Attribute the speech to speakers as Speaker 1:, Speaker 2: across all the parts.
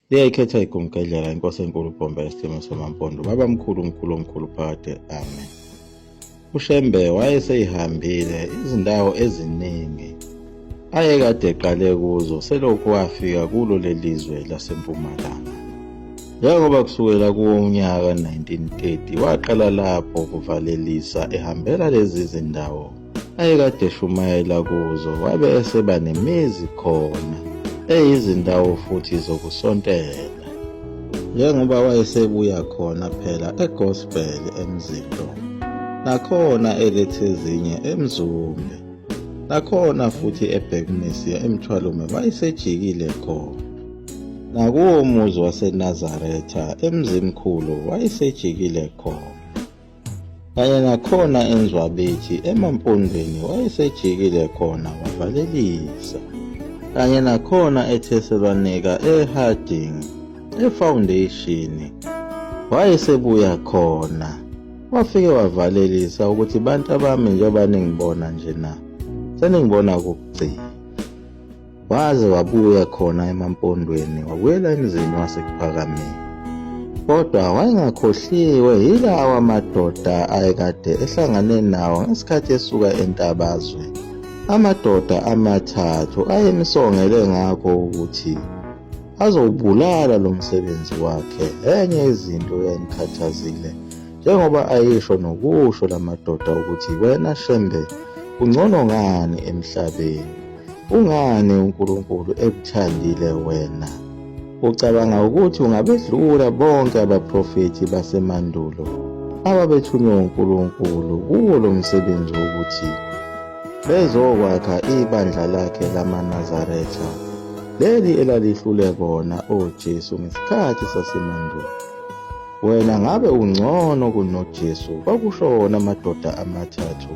Speaker 1: Liyayikhetha igumgedlela inkosi enkulu ubhomba isithemo samampondo babamkhulu omkhulu phakade. Amen. UShembe wayeseyihambile izindawo eziningi ayekade eqale kuzo selokhu wafika kulo lelizwe lasempumalanga. Njengoba kusukela kunyaka 1930 waqala lapho kuvalelisa ehambela lezi zindawo ayekade eshumayela kuzo, wabe eseba nemizi khona eyizindawo futhi zokusontela. Njengoba wayesebuya khona phela eGospel eMzimlo, nakhona elethe ezinye eMzumbe, nakhona futhi eBheknesia eMthwalume wayesejikile khona, nakuwo umuzi waseNazaretha eMzimkhulu wayesejikile khona, kanye nakhona eNzwabithi emampondweni wayesejikile khona wavalelisa, kanye nakhona eThesalwanika eHarding eFoundation wayesebuya khona. Wafike wavalelisa ukuthi bantu bami njengoba ningibona nje na seningibona kokugcina. Waze wabuya khona emampondweni wabuyela emzini waseKuphakameni, kodwa wayengakhohliwe yilawa madoda ayekade ehlangane nawo ngesikhathi esuka entabazwe. Amadoda amathathu ayemsongele ngakho ukuthi azowubulala lo msebenzi wakhe. Enye izinto eyayimkhathazile, njengoba ayisho nokusho lamadoda ukuthi wena Shembe ungcono ngani emhlabeni, ungani uNkulunkulu ekuthandile wena, ucabanga ukuthi ungabedlula bonke abaprofethi basemandulo ababethunywe uNkulunkulu kuwo lo msebenzi wokuthi bezokwakha ibandla lakhe lamaNazaretha, leli elalihlule bona oJesu ngesikhathi sasemandulo. Wena ngabe ungcono kunoJesu, kwakushona amadoda amathathu,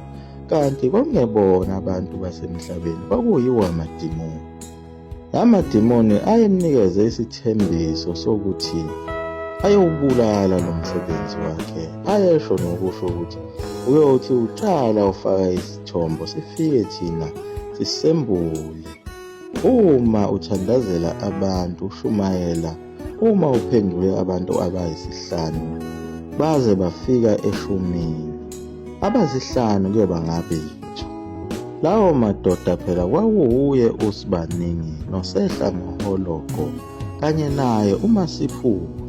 Speaker 1: kanti kwakungebona abantu basemhlabeni, kwakuyiwo amadimoni. Amadimoni ayemnikeze isithembiso sokuthi ayewubulala lo msebenzi wakhe. Ayesho nokusho ukuthi uyothi uqala ufaka isithombo sifike thina sisembule. Uma uthandazela abantu ushumayela, uma uphendule abantu abayisihlanu baze bafika eshumini, abazihlanu kuyoba ngabethu. Lawo madoda phela kwakuwuye uSibaningi noSehla ngoHoloko kanye naye uMasiphula.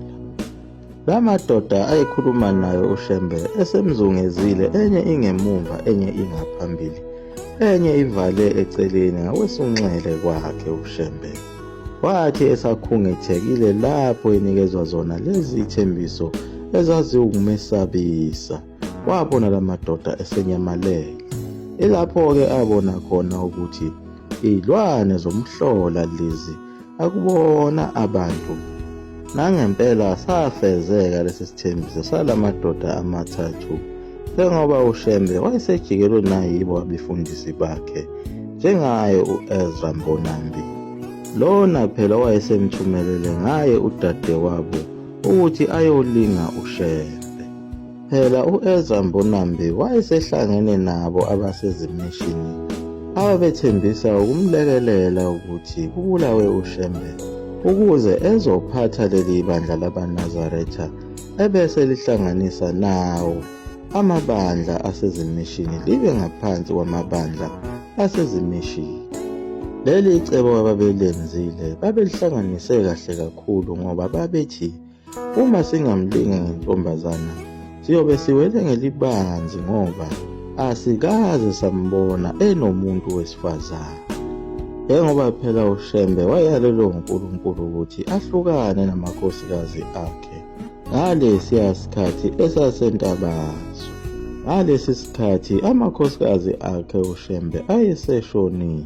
Speaker 1: La madoda ayekhuluma naye uShembe esemzungezile, enye ingemumva enye ingaphambili, enye ivale eceleni ngakwesunxele kwakhe. uShembe wathi esakhungethekile lapho enikezwa zona lezi ithembiso ezaziwukumesabisa, wabona la madoda esenyamalele. Ilapho-ke abona khona ukuthi iy'lwane zomhlola lezi akubona abantu. Nangempela safezeka lesi sithembiso sala madoda amathathu, njengoba uShembe wayesejikelwe nayibo abefundisi bakhe, njengaye u-Ezra Mbonambi, lona phela wayesemthumelele ngaye udadewabo ukuthi ayolinga uShembe. Phela u-Ezra Mbonambi wayesehlangene nabo abasezimishini ababethembisa ukumlekelela ukuthi kubulawe uShembe ukuze ezophatha leli bandla labaNazaretha ebese lihlanganisa nawo amabandla asezimishini libe ngaphansi kwamabandla asezimishini. Leli cebo ababelenzile babelihlanganise kahle kakhulu, ngoba babethi uma singamlinga ngentombazana siyobe siwele ngelibanzi, ngoba asikaze sambona enomuntu wesifazane. Njengoba phela uShembe wayalelwe uNkulunkulu ukuthi ahlukane namakhosikazi akhe ngalesiya sikhathi esasentabazwe. Ngalesi sikhathi amakhosikazi akhe uShembe ayeseshonile.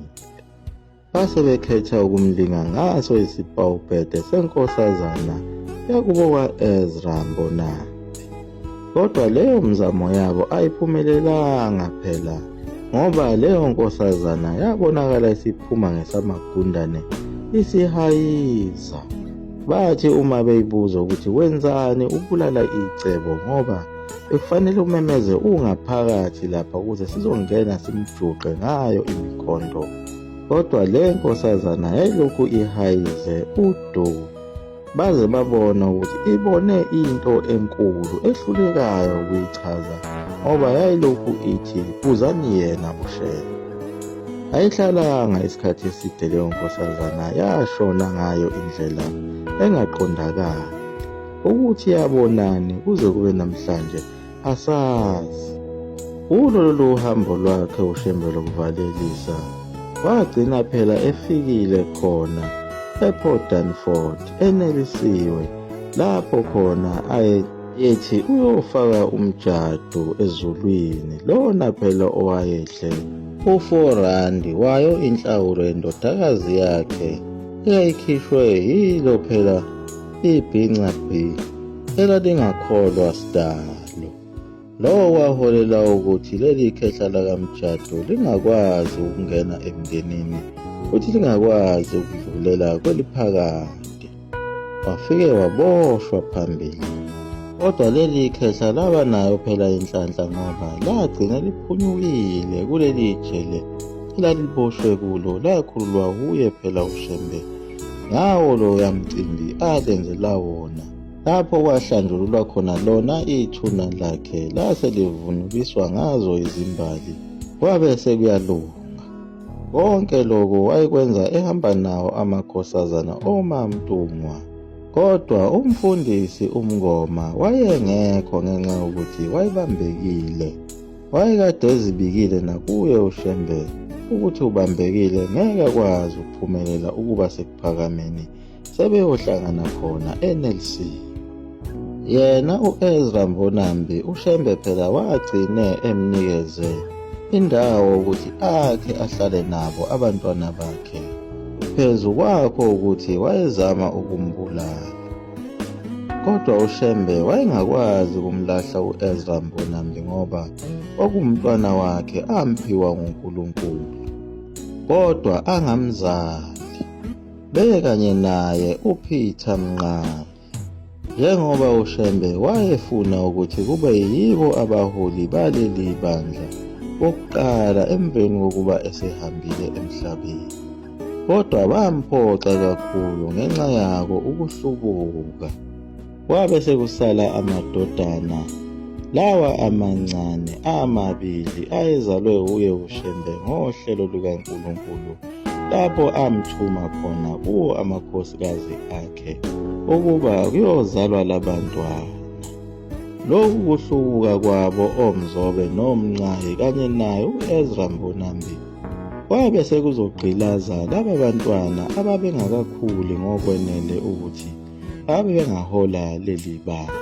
Speaker 1: Base bekhetha ukumlinga ngaso isipawubhede senkosazana yakubo kwa-Ezra Mbonambi. Kodwa leyo mzamo yabo ayiphumelelanga phela, ngoba leyo nkosazana yabonakala isiphuma ngesamagundane isihayiza. Bathi uma beyibuza ukuthi wenzani ubulala icebo, ngoba bekufanele umemeze ungaphakathi lapha ukuze sizongena simjuqe ngayo imikhondo. Kodwa le nkosazana yayilokhu ihayize udumo. baze babona ukuthi ibone into enkulu ehlulekayo ukuyichaza ngoba yayilokhu ithi buzani yena uShembe. Ayihlalanga isikhathi eside leyo nkosazana yashona ngayo indlela engaqondakali. Ukuthi yabonani kuze kube namhlanje asazi. Kulolu hambo lwakhe uShembe lokuvalelisa wagcina phela efikile khona ePort Danford enelisiwe, lapho khona ayethi uyofaka umjado ezulwini. Lona phela owayehle u4 wayo inhlawulo yendodakazi yakhe eyayikhishwe yilo phela ibhinca B elalingakholwa sidalo. Lo waholela ukuthi leli khehla lakamjado lingakwazi ukungena emndenini futhi lingakwazi ukudlulela kweliphakade. Wafike waboshwa phambili. Kodwa leli khehla laba nayo phela inhlanhla ngoba lagcina liphunyukile kuleli jele elaliboshwe kulo lakhululwa kuye phela uShembe ngawo loya mcimbi alenzela wona, lapho kwahlanjululwa khona lona ithuna lakhe lase livunuliswa ngazo izimbali kwabe sekuyalunga. Konke lokho wayekwenza ehamba nawo amakhosazana oMaMntungwa. Kodwa umfundisi uMngoma wayengekho ngenxa yokuthi wayebambekile. Wayekade ezibikile nakuye uShembe ukuthi ubambekile ngeke akwazi ukuphumelela ukuba sekuphakameni sebeyohlangana khona eNLC. Yena uEzra Mbonambi uShembe phela wagcine emnikeze indawo ukuthi akhe ahlale nabo abantwana bakhe, phezu kwakho ukuthi wayezama ukumbulala. Kodwa uShembe wayengakwazi ukumlahla uEzra Mbonambi ngoba okumntwana wakhe amphiwa nguNkulunkulu, kodwa angamzali. Bekanye naye uPeter Mnqali. Njengoba uShembe wayefuna ukuthi kube yibo abaholi baleli bandla bokuqala emveni kokuba esehambile emhlabeni, kodwa bamphoxa kakhulu ngenxa yako ukuhlubuka. Kwabe sekusala amadodana lawa amancane amabili ayezalwe uye uShembe ngohlelo lukaNkulunkulu, lapho amthuma khona kuwo amakhosikazi akhe ukuba kuyozalwa labantwana. Lokhu kuhlubuka kwabo oMzobe noMnqayi kanye naye uEzra Mbonambi kwabe sekuzogqilaza laba bantwana ababengakakhuli ngokwenele ukuthi babe bengahola leli bandla.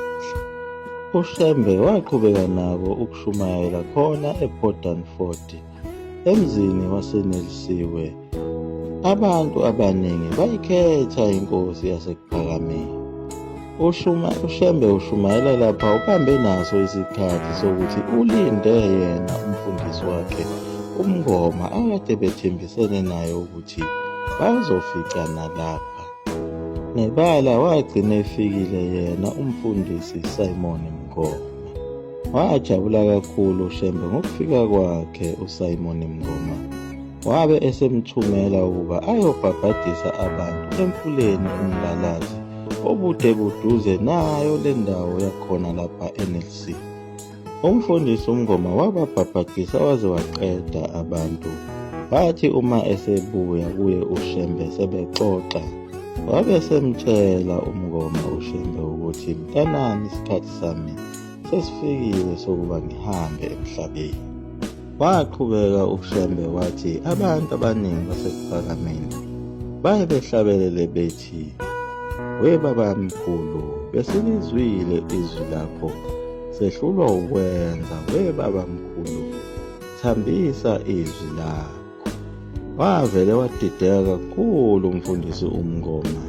Speaker 1: uShembe waqhubeka nabo ukushumayela khona ePort Danford emzini waseNelisiwe. Abantu abaningi bayikhetha inkosi yasekuphakameni. uShembe ushumayela lapha ubambe naso isikhathi sokuthi ulinde yena umfundisi wakhe uMngoma akade bethembisene naye ukuthi bazoficana lapha. Nebala wagcina efikile yena umfundisi Simon Mngoma. Wajabula kakhulu uShembe ngokufika kwakhe uSimon Mngoma. Wabe esemthumela ukuba ayobhabhadisa abantu emfuleni uMlalazi obude buduze nayo le ndawo yakhona lapha eNLC. Umfundisi uMngoma wababhabhadisa waze waqeda abantu. Bathi uma esebuya kuye uShembe sebexoxa, wabe semtshela uMngoma uShembe ukuthi mntanami, isikhathi sami sesifikile sokuba ngihambe emhlabeni. Waqhubeka uShembe wathi abantu abaningi basekuphakameni baye behlabelele bethi, we baba mkhulu, besilizwile izwi lakho, sehlulwa ukwenza. We baba mkhulu, thambisa izwi lakho. Wavele wadideka kakhulu umfundisi uMngoma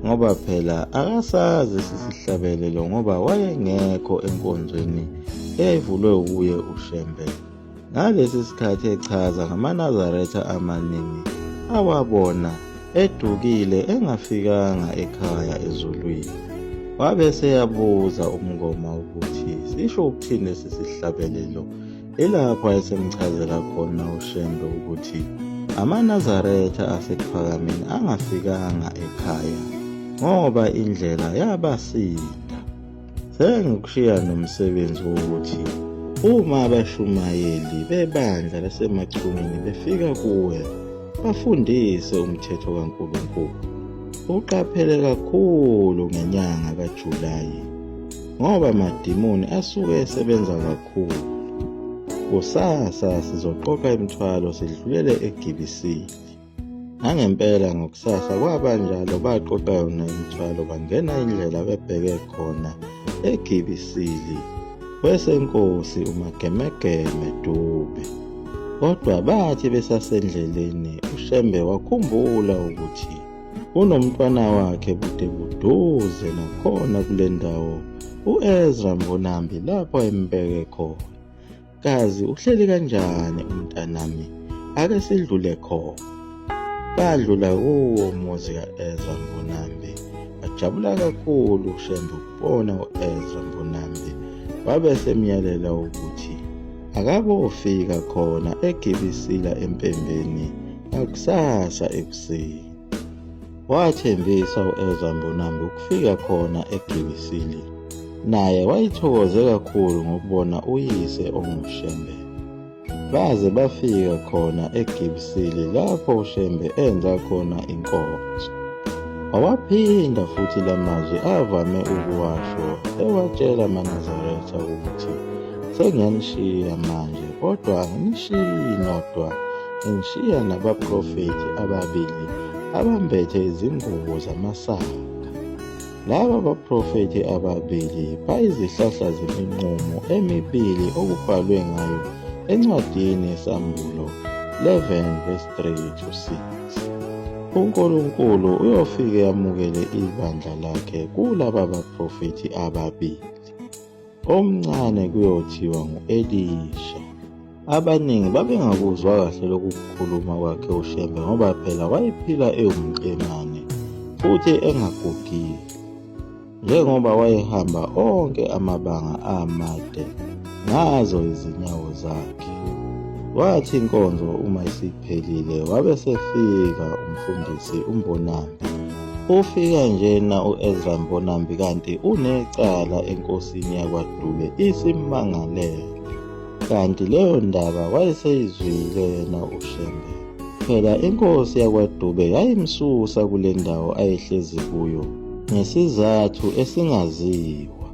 Speaker 1: ngoba phela akasazi sisihlabelelo ngoba wayengekho enkonzweni eyayivulwe kuye uShembe. Ngalesi sikhathi echaza ngamaNazaretha amaningi awabona edukile engafikanga ekhaya ezulwini. Wabe seyabuza uMngoma ukuthi sisho ukuthini sisihlabelelo. Ilapho ayesemchazela khona uShembe ukuthi amaNazaretha asekuphakameni angafikanga ekhaya ngoba indlela yabasinda. Sengikushiya nomsebenzi wokuthi uma abashumayeli bebandla lasemachumeni befika kuwe bafundise umthetho kaNkulunkulu. Uqaphele kakhulu ngenyanga kaJulayi ngoba amadimoni asuke esebenza kakhulu. Kusasa sizoqoqa imithwalo sidlulele eGibisili. Nangempela ngokusasa kwabanjalo baqoqa yona imithwalo bangena indlela bebheke khona eGibisili kwesenkosi uMagemegeme Dube. Kodwa bathi besasendleleni uShembe wakhumbula ukuthi kunomntwana wakhe bude buduze nakhona kule ndawo u-Ezra Mbonambi lapho embeke khona. Kazi uhleli kanjani umntanami? Ake sidlule khona. Badlula kuwo umuzi ka-Ezra Mbonambi. Bajabula kakhulu uShembe ukubona u-Ezra Mbonambi. Wabe semyalela ukuthi akabofika khona eGibisila empembeni ngakusasa ekuseni. Wathembisa u-Ezra Mbonambi ukufika khona eGibisili. Naye wayithokoze kakhulu ngokubona uyise onguShembe. Baze bafika khona eGibisili lapho uShembe enza khona inkonzo. Wawaphinda futhi lamazwi avame ukuwasho ewatshela amaNazaretha ukuthi sengiyanishiya manje, kodwa anginishiyi nodwa, ngishiya nabaprofethi ababili abambethe izingubo zamasaka. Laba baprofethi ababili bayizihlahla zeminqumo emibili okubhalwe ngayo encwadini yesambulo 11:3-6. uNkulunkulu uyofike yamukele ibandla lakhe kulaba baprofethi ababili. Omncane kuyothiwa ngu-Elisha. Abaningi babengakuzwa kahle lokukhuluma kwakhe uShembe ngoba phela wayephila ewumqemane futhi engagugile. Njengoba wayehamba onke amabanga amade ngazo izinyawo zakhe. Wathi inkonzo uma isiphelile wabe sefika umfundisi uMbonambi. Ufika njena u-Ezra Mbonambi kanti unecala enkosini yakwaDube isimmangalele. Kanti leyo ndaba wayeseyizwile yena uShembe. Phela inkosi yakwaDube yayimsusa kule ndawo ayehlezi kuyo ngesizathu esingaziwa.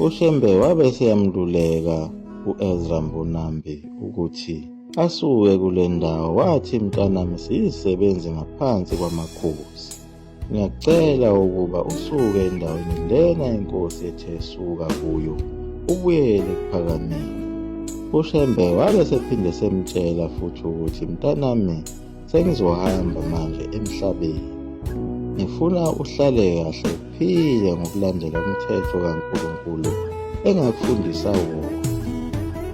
Speaker 1: uShembe wabe seyamluleka u-Ezra Mbonambi ukuthi asuke kule ndawo. Wathi mntanami, siyisebenzi ngaphansi kwamakhosi. Ngiyakucela ukuba usuke endaweni lena inkosi ethe suka kuyo ubuyele kuphakamile. uShembe wabe sephinde semtshela futhi ukuthi mntanami, sengizohamba manje emhlabeni. Ngifuna uhlale kahle uphile ngokulandela umthetho kaNkulunkulu engakufundisa wona.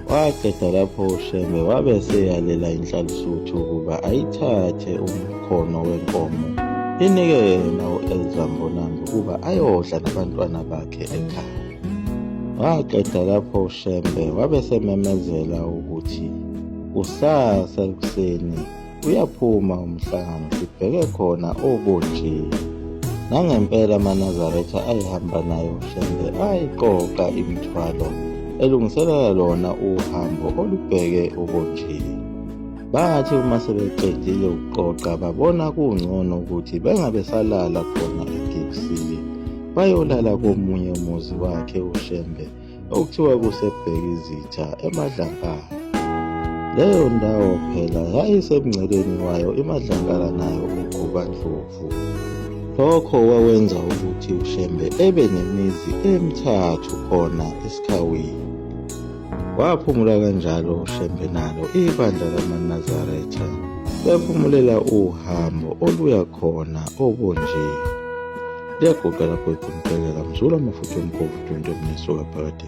Speaker 1: Waqeda lapho uShembe wabe seyalela inhlal'suthu ukuba ayithathe umkhono wenkomo inike yena u-Ezra Mbonambi ukuba ayodla nabantwana bakhe ekhaya. Waqeda lapho uShembe wabe sememezela ukuthi kusasa ekuseni uyaphuma umhlangano sibheke khona obunjini. Nangempela amaNazaretha ayihamba nayo uShembe ayiqoqa imithwalo elungiselela lona uhambo olubheke obunjini. Bathi uma sebeqedile ukuqoqa babona kungcono ukuthi bengabe salala khona eGibisili, bayolala komunye umuzi wakhe uShembe okuthiwa kusebhekizitha eMadlankala. Leyo ndawo phela yayisemngceleni wayo iMadlankala nayo uGubandlovu. Lokho kwawenza ukuthi uShembe ebe nemizi emithathu khona eSikhaweni. Waphumula kanjalo uShembe nalo ibandla lamaNazaretha bephumulela uhambo oluya khona obunjini. Liyagoqela lapho ikhulumpekela mzula amafutha omkhovu 20 minutes phakathi.